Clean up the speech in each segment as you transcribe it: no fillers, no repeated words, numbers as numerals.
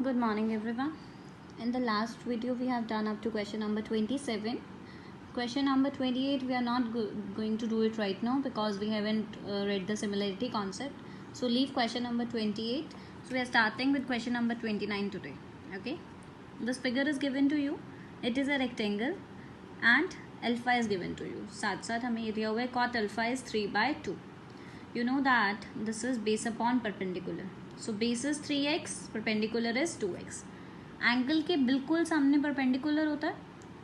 Good morning everyone. In the last video we have done up to question number 27. Question number 28 we are not going to do it right now because we haven't read the similarity concept. So leave question number 28. So we are starting with question number 29 today. Okay. This figure is given to you. It is a rectangle and alpha is given to you. साथ साथ हमें ये दिया हुआ है cot alpha is 3/2. You know that this is base upon perpendicular. So base is 3x, perpendicular is 2x. Angle के बिल्कुल सामने perpendicular होता है.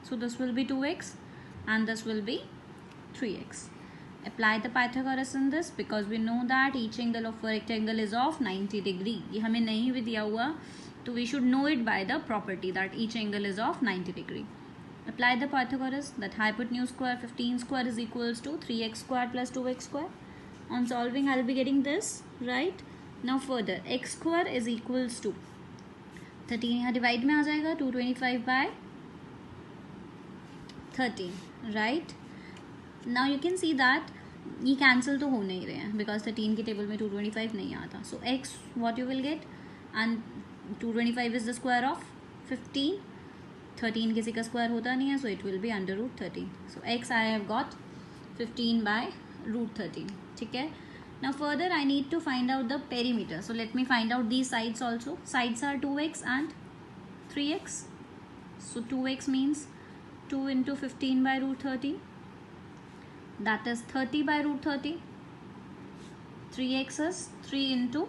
So this will be 2x and this will be 3x. Apply the Pythagoras in this because we know that each angle of a rectangle is of 90 degree. ये हमें नहीं भी दिया हुआ तो we should know it by the property that each angle is of 90 degree. Apply the Pythagoras that hypotenuse square 15 square is equals to 3x square plus 2x square. On solving I'll be getting this, right? Now further x square is equals to 13 यहाँ divide में आ जाएगा 225/13, right. Now you can see that ये cancel तो हो नहीं रहे हैं because 13 की टेबल में 225 नहीं आता. सो x what you will gate and 225 is the square of 15. 13 किसी का स्क्वायर होता नहीं है so it will B √13. So x I have got 15/√13. ठीक है. Now further I need to find out the perimeter. So let me find out these sides also. Sides are 2x and 3x. So 2x means 2 into 15/√13. That is 30/√13. 3x is 3 into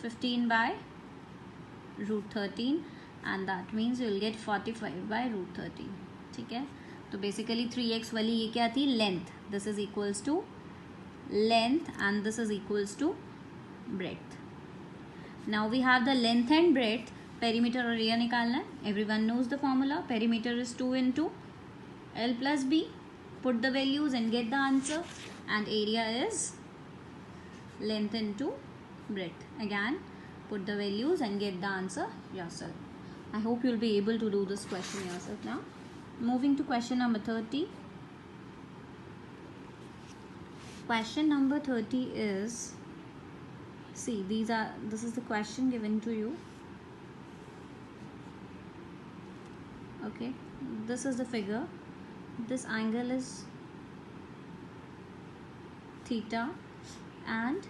15/√13 and that means you will get 45/√13. ठीक है. तो basically 3x वाली ये क्या थी, length. This is equals to length and this is equals to breadth. Now we have the length and breadth. Perimeter और area निकालना है. Everyone knows the formula. Perimeter is 2 into L plus B. Put the values and get the answer. And area is length into breadth. Again, put the values and get the answer yourself. I hope you'll be able to do this question yourself now. Moving to question number 30. Question number 30 is, see, this is the question given to you. Okay, this is the figure. This angle is theta and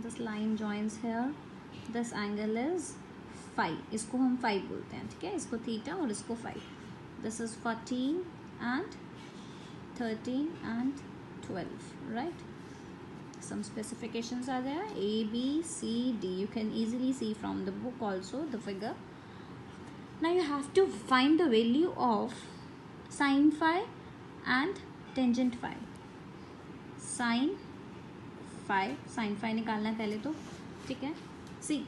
this line joins here. This angle is phi. इसको हम phi बोलते हैं. ठीक है. इसको theta और इसको phi. This is 14 and 13 and 12, right? Some specifications are there, A, B, C, D. You can easily see from the book also the figure. Now you have to find the value of sin phi and tangent phi. sin phi निकालना है पहले तो. ठीक है. See,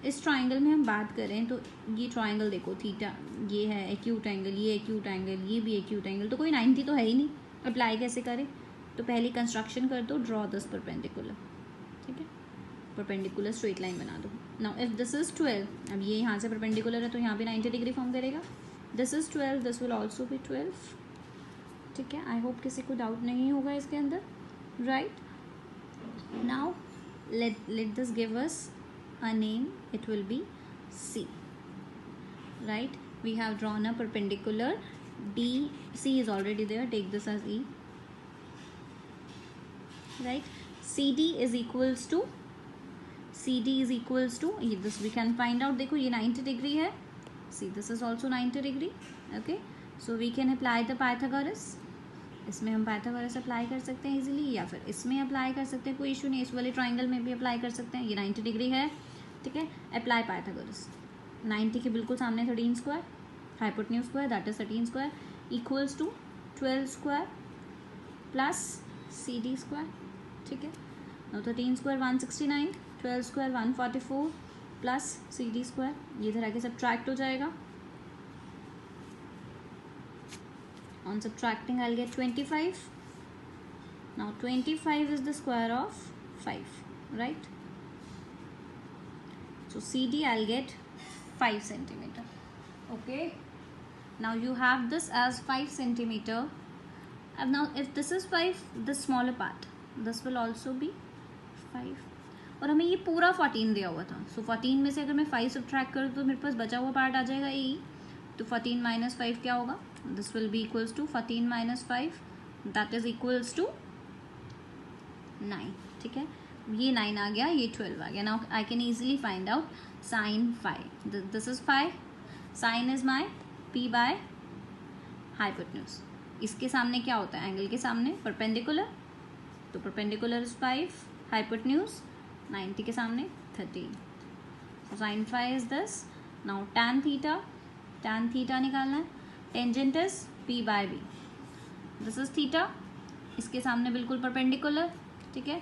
इस triangle में हम बात करें तो ये ट्राइंगल देखो, थीटा ये है एक्यूट एंगल, ये एक्यूट एंगल, ये भी एक्यूट एंगल. तो कोई 90 तो है ही नहीं. अप्लाई कैसे करें? तो पहले कंस्ट्रक्शन कर दो. Draw this perpendicular. ठीक है. परपेंडिकुलर स्ट्रेट लाइन बना दो. नाउ इफ दिस इज 12, अब ये यहाँ से परपेंडिकुलर है तो यहाँ पे 90 डिग्री फॉर्म करेगा. This is 12, this will also be 12. ठीक है. आई होप किसी को डाउट नहीं होगा इसके अंदर, right. Now let this give us a name. It will be C, right? We have drawn a perpendicular. D, C is already there. Take this as E, right? CD is equals to this we can find out. देखो ये 90 degree है. See, this is also 90 degree. Okay, so we can apply the Pythagoras. इसमें हम Pythagoras apply कर सकते हैं easily, या फिर इसमें अप्लाई कर सकते हैं, कोई इशू नहीं. इस वाले ट्राइंगल में भी अप्लाई कर सकते हैं. ये 90 डिग्री है. ठीक है. Apply Pythagoras. 90 के बिल्कुल सामने 13 square, hypotenuse square that is 13 square equals to 12 square plus C D square. ठीक है. 13 square 169, 12 square 144 plus C D square. ये इधर आके सब्ट्रैक्ट हो जाएगा. On subtracting I'll get 25. Now 25 is the square of 5, right? So CD I'll get 5 centimeter. Okay. Now you have this as 5 centimeter. And now if this is 5, this smaller part, this will also be 5. और हमें ये पूरा 14 दिया हुआ था. सो 14 में से अगर मैं 5 सब्ट्रैक्ट करूँ तो मेरे पास बचा हुआ पार्ट आ जाएगा ए. तो 14 माइनस 5 क्या होगा? This will be equals to 14 minus 5, that is equals to 9. ठीक है, ये 9 आ गया, ये 12 आ गया. Now I can easily find out sine 5. This is 5. Sine is my p by hypotenuse. इसके सामने क्या होता है? एंगल के सामने परपेंडिकुलर. तो परपेंडिकुलर इज 5, हाइपोटेन्यूज 90 के सामने 13. So sin phi is this. Now tan theta निकालना है. Tangent is p by b. This is theta, इसके सामने बिल्कुल परपेंडिकुलर. ठीक है,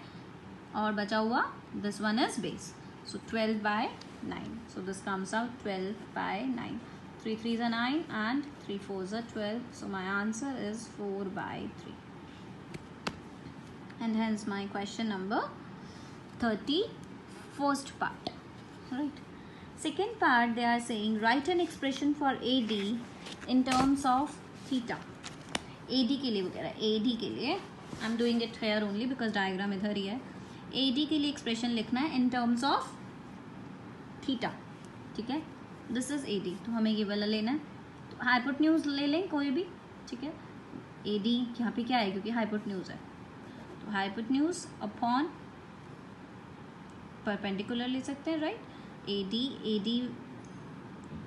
और बचा हुआ this one is base. So 12 by 9. So this comes out 12 by 9. 3 3s are 9 and 3 4s are 12. So my answer is 4 by 3. And hence my question number 31st part. Right. Second part, they are saying write an expression for AD in terms of theta. AD के लिए वो कह रहा है, AD के लिए I am doing it here only because diagram इधर ही है. AD के लिए एक्सप्रेशन लिखना है इन टर्म्स ऑफ थीटा. ठीक है, दिस इज AD, तो हमें ये वाला लेना है. तो हाइपोटेन्यूज ले लें कोई भी. ठीक है, AD यहाँ पे क्या है, क्योंकि हाइपोटेन्यूज है तो हाइपोटेन्यूज अपॉन परपेंडिकुलर ले सकते हैं. राइट, AD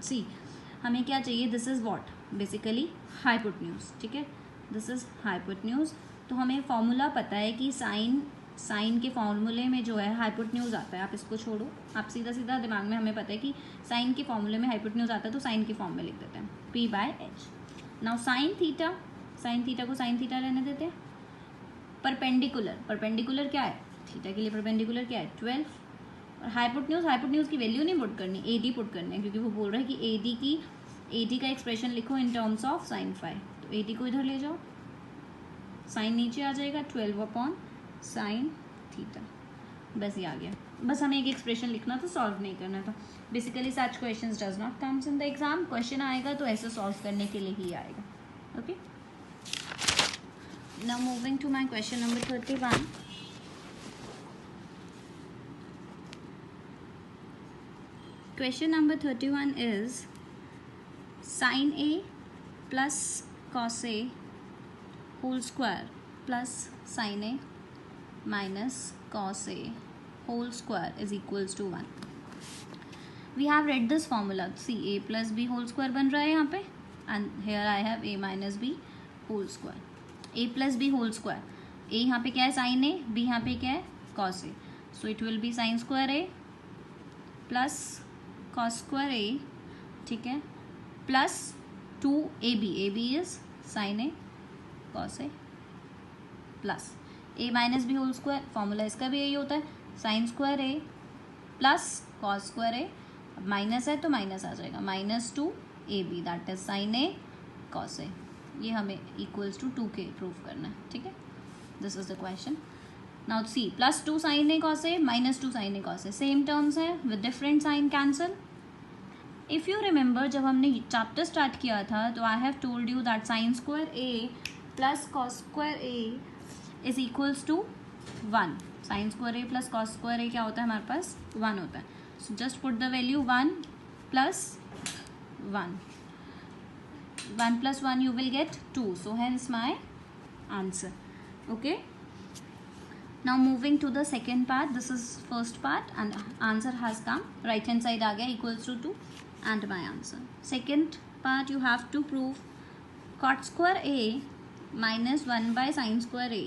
सी हमें क्या चाहिए? This is what, basically hypotenuse. ठीक है, दिस इज हाइपोटेन्यूज. तो हमें फॉर्मूला पता है कि साइन के फॉर्मूले में जो है हाइपोटेन्यूज आता है. आप इसको छोड़ो, आप सीधा सीधा दिमाग में हमें पता है कि साइन के फॉर्मूले में हाइपोटेन्यूज आता है, तो साइन के फॉर्म में लिख देते हैं p by h. Now sine theta को साइन थीटा रहने देते हैं. परपेंडिकुलर क्या है? थीटा के लिए परपेंडिकुलर क्या है? 12. और हाइपोटेन्यूज की वैल्यू नहीं पुट करनी, AD पुट करनी है, क्योंकि वो बोल रहा है कि AD का एक्सप्रेशन लिखो इन टर्म्स ऑफ साइन 5. तो AD को इधर ले जाओ, साइन नीचे आ जाएगा 12 अपॉन साइन थीटा. बस ये आ गया. बस हमें एक एक्सप्रेशन लिखना था, सॉल्व नहीं करना था. Basically such questions does not comes in the exam. Question आएगा तो ऐसे सॉल्व करने के लिए ही आएगा. Okay, now moving to my question number 31. Question number 31 is sin A plus cos A whole square plus sin A minus cos A whole square is equals to 1. We have read this formula. See, A plus B whole square बन रहा है यहाँ पे, and here I have A minus B whole square. A plus B whole square. A यहाँ पे क्या है? sin A. B यहाँ पे क्या है? cos A. So it will be sin square A plus cos square A. ठीक है, plus 2AB. AB is sin A cos A plus A minus B whole square. Formula इसका भी यही होता है, sine square A plus cos square A. अब minus है तो माइनस आ जाएगा, -2AB that is sin A cos A. ये हमें इक्वल्स टू 2 के प्रूव करना है. ठीक है, this is the question. Now see, +2 sin A cos A -2 sin A cos A, same terms है with different sign cancel. If you remember, जब हमने चैप्टर स्टार्ट किया था तो I have told you that sine square A plus cos square A is equals to 1. Sine square A plus cos square A क्या होता है? हमारे पास 1 होता है. So just put the value 1 plus 1 plus 1 you will get 2. So hence my answer. Okay, now moving to the second part. This is first part and answer has come. Right hand side आ गया equals to 2 and my answer. Second part you have to prove cot square A minus 1 by sin square A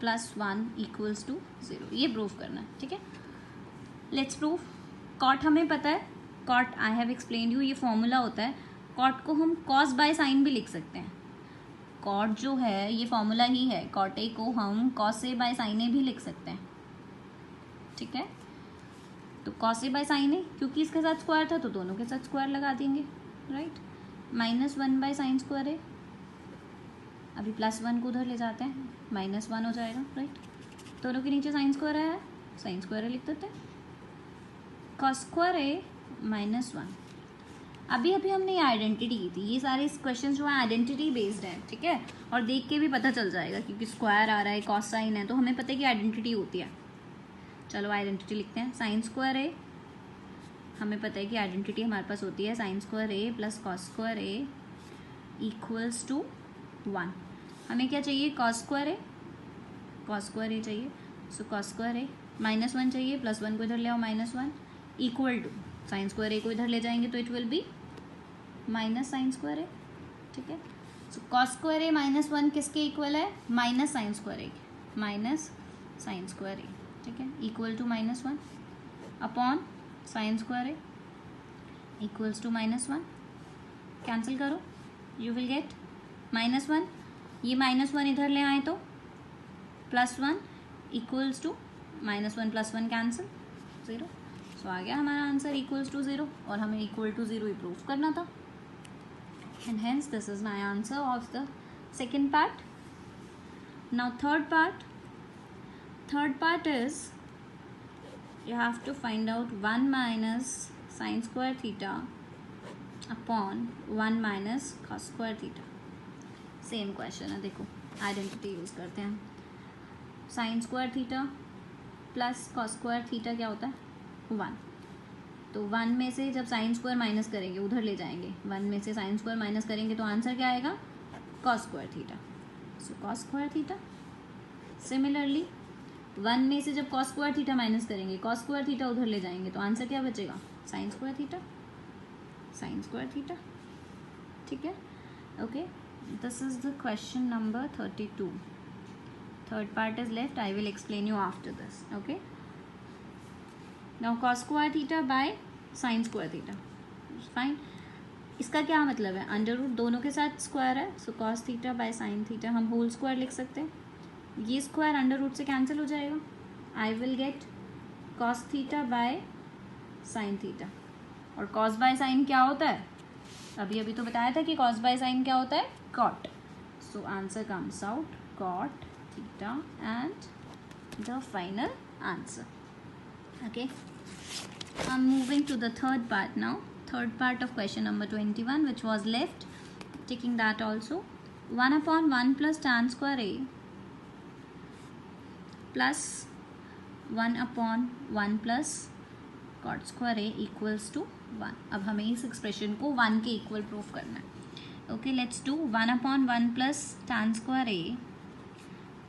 plus 1 equals to 0. ये prove करना है. ठीक है, let's prove. Cot हमें पता है, cot I have explain you, ये formula होता है. कॉट को हम कॉस बाय साइन भी लिख सकते हैं. कॉट जो है ये फॉर्मूला ही है. कॉट ए को हम कॉस ए बाय साइन ए भी लिख सकते हैं. ठीक है, तो कॉस ए बाय साइन ए, क्योंकि इसके साथ स्क्वायर था तो दोनों के साथ स्क्वायर लगा देंगे. राइट, -1 बाय साइन स्क्वायर ए. अभी +1 को उधर ले जाते हैं, -1 हो जाएगा. राइट, दोनों के नीचे साइन स्क्वायर है, साइन स्क्वायर लिख देते हैं. कॉस स्क्वायर ए -1. अभी हमने ये आइडेंटिटी की थी. ये सारे क्वेश्चन जो है आइडेंटिटी बेस्ड है. ठीक है, और देख के भी पता चल जाएगा क्योंकि स्क्वायर आ रहा है, कॉस साइन है, तो हमें पता है कि आइडेंटिटी होती है. चलो आइडेंटिटी लिखते हैं. साइन स्क्वायर ए, हमें पता है कि आइडेंटिटी हमारे पास होती है sine square A plus cos square A equals to 1. हमें क्या चाहिए? Cos square A, cos square A चाहिए. सो कॉस स्क्वायर ए -1 चाहिए, +1 को इधर ले आओ -1 equal to sine square A को इधर ले जाएंगे तो it will be minus sine square A. ठीक है. सो कॉस स्क्वायर ए -1 किसके इक्वल है? Minus sine square A, minus sine square A. ठीक है. Equal to -1 upon sine square A equals to -1. Cancel करो, यू विल गेट -1. ये -1 इधर ले आए तो +1 इक्वल्स टू -1 + 1 कैंसिल 0. सो आ गया हमारा आंसर इक्वल्स टू 0 और हमें इक्वल टू 0 ही प्रूव करना था. And hence this is my answer of the second part. Now third part. Third part is you have to find out 1 minus sin square theta upon 1 minus cos square theta. Same question है. देखो identity use करते हैं. Sign square theta plus cos square theta क्या होता है? 1. तो 1 में से जब साइन स्क्वायर माइनस करेंगे उधर ले जाएंगे, 1 में से साइन स्क्वायर माइनस करेंगे तो आंसर क्या आएगा? Cos square theta. So cos square theta. Similarly 1 में से जब कॉस स्क्वायर थीटा माइनस करेंगे, कॉस स्क्वायर थीटा उधर ले जाएंगे तो आंसर क्या बचेगा? Sign square theta, sign square theta. ठीक है. Okay, this is the question number 32. Third part is left. I will explain you after this. Okay. Now cos square theta by sine square theta. Fine. इसका क्या मतलब है? Under root दोनों के साथ square है, so cos theta by sine theta हम whole square लिख सकते हैं. ये स्क्वायर अंडर रूट से कैंसिल हो जाएगा. I will get cos theta by sine theta. और कॉस बाय साइन क्या होता है? अभी अभी तो बताया था कि कॉस बाय साइन क्या होता है? Cot. So answer comes out cot theta and the final answer. Okay, I am moving to the third part now. Third part of question number 21 which was left. Taking that also. 1/1 plus tan square a plus 1/1 plus cot square A equals to 1. अब हमें इस expression को 1 के equal proof करना है. Okay, let's do 1/1 plus tan square A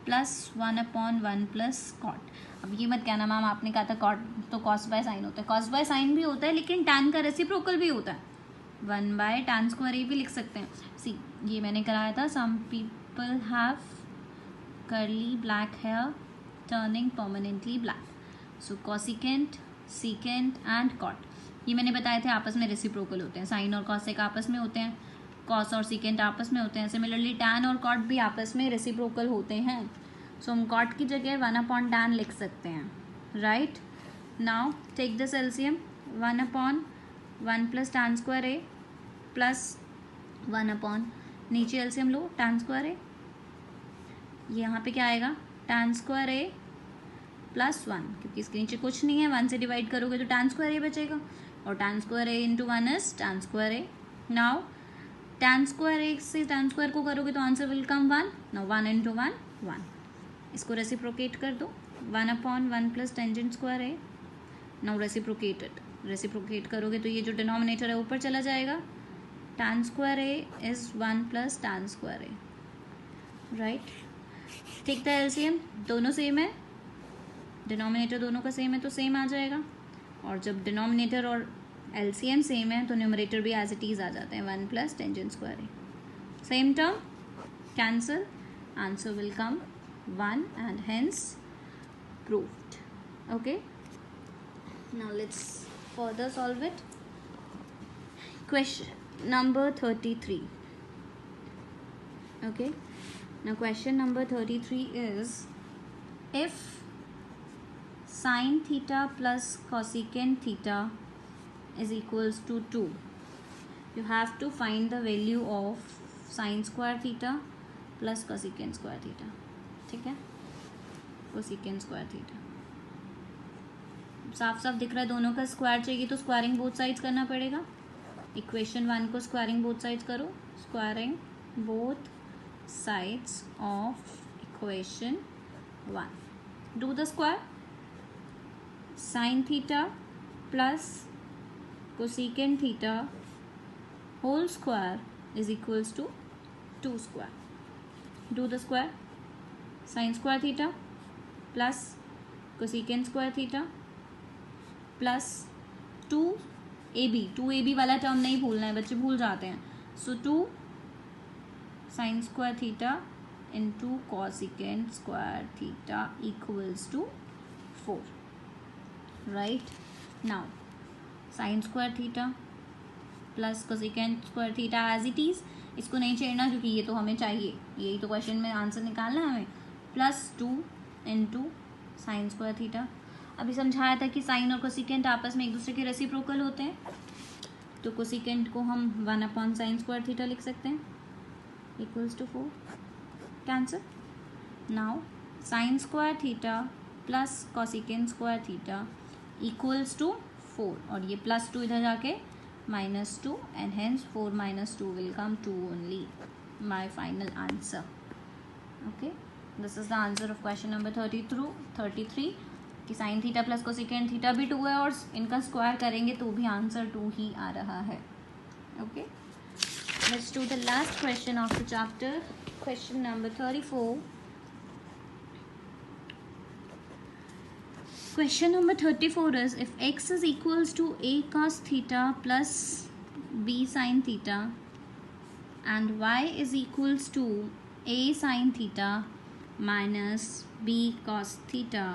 plus 1/1 plus cot. अब ये मत कहना मैम आपने कहा था कॉट तो कॉस बाय साइन होता है. कॉस बाय साइन भी होता है लेकिन टैन का रेसिप्रोकल भी होता है. 1/tan स्क्वायर ए भी लिख सकते हैं. सी, ये मैंने कराया था. Some people have curly black hair turning permanently black. So cosecant, secant and cot, ये मैंने बताए थे आपस में रेसिप्रोकल होते हैं. साइन और कॉसेक आपस में होते हैं, कॉस और सीकेंट आपस में होते हैं. सिमिलरली टैन और कॉट भी आपस में रेसिप्रोकल होते हैं. सो हम कॉट की जगह 1/tan लिख सकते हैं. Right. Now take this LCM. 1/1 plus tan square A plus 1/, नीचे एलसीएम लो टैन स्क्वायर ए. यहाँ पे क्या आएगा? टैन स्क्वायर ए प्लस 1, क्योंकि इसके नीचे कुछ नहीं है. 1 से डिवाइड करोगे तो टैन स्क्वायर ए बचेगा और tan square A into 1 is tan square A. Now tan square A से टैन स्क्वायर को करोगे तो answer will come 1. Now 1 into 1 1. इसको रेसिप्रोकेट कर दो. 1/1 plus tangent square A. Now reciprocated, reciprocate करोगे तो ये जो डिनोमिनेटर है ऊपर चला जाएगा. Tan square A is 1 plus tan square A. Right. ठीक था. एलसीएम दोनों सेम है, डिनोमिनेटर दोनों का सेम है तो सेम आ जाएगा. और जब डिनोमिनेटर और एलसीएम सेम है तो न्यूमरेटर भी एज इट इज आ जाते हैं. 1 plus tangent square A. Same term cancel, answer will come 1 and hence proved. Okay, now let's further solve it. Question number 33. Okay, now question number 33 is if sin theta plus cosecant theta is equals to 2, you have to find the value of sin square theta plus cosecant square theta. ठीक है, cosecant square theta साफ साफ दिख रहा है. दोनों का square चाहिए तो स्क्वायरिंग बोथ साइड्स करना पड़ेगा. इक्वेशन 1 को स्क्वायरिंग बोथ साइड्स करो. Squaring both sides of equation 1. Do the square. sin theta plus cosecant theta whole square is equals to 2 square. Do the square. Sin square theta plus cosecant square theta plus 2ab वाला term नहीं भूलना है, बच्चे भूल जाते हैं. सो 2 sin square theta into cosecant square theta equals to 4. Right? Now sin square theta plus cosecant square theta as it is. इसको नहीं छेड़ना क्योंकि ये तो हमें चाहिए, यही तो क्वेश्चन में आंसर निकालना है हमें. Plus 2 into sine square theta. अभी समझाया था कि साइन और कोसिकेंट आपस में एक दूसरे के रेसिप्रोकल होते हैं, तो कोसिकेंट को हम 1/sin स्क्वायर थीटा लिख सकते हैं equals to 4. Cancer. Now sine square theta plus cosecant square theta equals to 4, और ये प्लस 2 इधर जाके -2, and hence 4 - 2 will come 2 only. My final answer. Okay, this is the answer of question number 33 कि sin theta plus cosecant theta भी 2 है और इनका square करेंगे तो भी आंसर 2 ही आ रहा है. Okay, let's do the last question of the chapter. Question number 34. Question number 34 is, if x is equals to a cos theta plus b sin theta and y is equals to a sin theta minus b cos theta,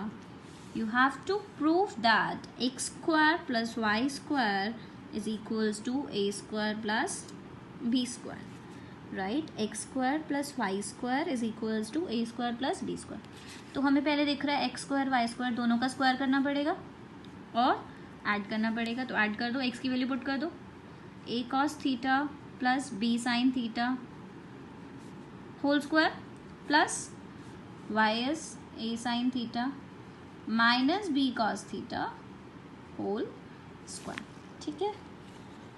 you have to prove that x square plus y square is equals to a square plus b square. Right? x square plus y square is equals to a square plus b square. तो हमें पहले दिख रहा है x square Y square दोनों का square करना पड़ेगा और ऐड करना पड़ेगा. तो ऐड कर दो, एक्स की वैल्यू पुट कर दो. A cos theta plus B sine theta whole square plus Y is A sine theta minus B cos theta whole square. ठीक है,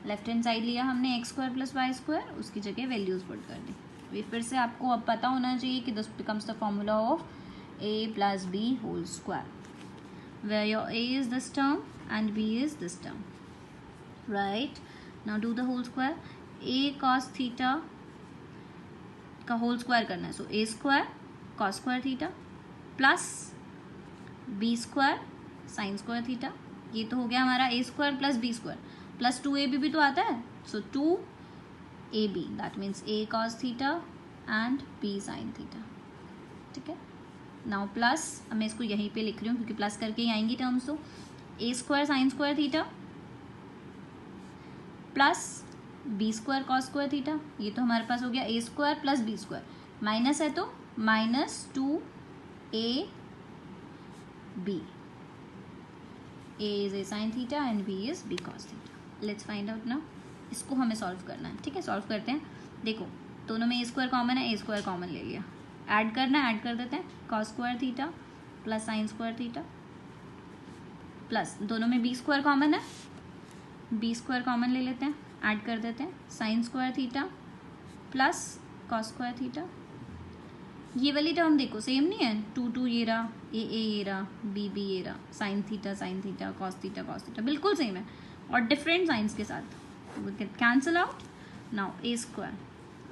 लेफ्ट हैंड साइड लिया हमने X square plus Y square, उसकी जगह values put कर दी. ये फिर से आपको अब पता होना चाहिए कि this becomes the formula of a plus b whole square, where your a is this term and b is this term. Right? Now do the whole square. a cos theta का whole square करना है, so a square cos square theta plus b square sin square theta. ये तो हो गया हमारा a square plus b square plus 2ab भी तो आता है, so 2ab, that means a cos theta and b sin theta. ठीक है. नाउ प्लस, अब मैं इसको यहीं पे लिख रही हूँ क्योंकि प्लस करके ही आएंगी टर्म्स. तो A square sine square theta plus B square cos square theta, ये तो हमारे पास हो गया A square plus B square. Minus है तो -2ab. A is A sine theta and B is B cos theta. Let's find out now. इसको हमें सॉल्व करना है. ठीक है, सॉल्व करते हैं. देखो दोनों में ए स्क्वायर कॉमन है, ए स्क्वायर कॉमन ले लिया. ऐड करना है, ऐड कर देते हैं. Cos square theta plus sign square theta plus दोनों में बी स्क्वायर कॉमन है, बी स्क्वायर कॉमन ले लेते हैं. ऐड कर देते हैं sign square theta plus cos square theta. ये वाली टर्म देखो सेम नहीं है, 2 ये रहा, ए ये रहा, बी ये रहा, साइन थीटा कॉस थीटा बिल्कुल सेम है और डिफरेंट साइंस के साथ. We can cancel out. Now A square,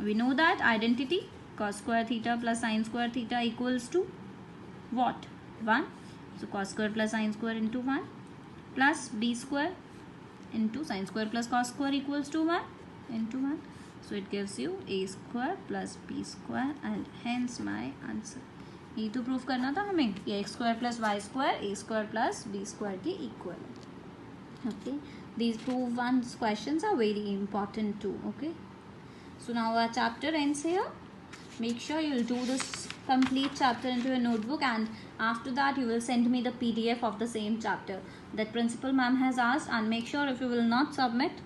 we know that identity cos square theta plus sin square theta equals to what? 1. So cos square plus sin square into 1 plus b square into sin square plus cos square equals to 1 into 1. So it gives you a square plus b square and hence my answer. ये तो proof करना था हमें कि x square plus y square a square plus b square की equal है. Okay, these proof ones questions are very important too. Okay, so now our chapter ends here. Make sure you'll do this complete chapter into your notebook, and after that you will send me the PDF of the same chapter that principal ma'am has asked. And make sure if you will not submit,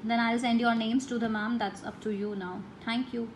then I'll send your names to the ma'am. That's up to you now. Thank you.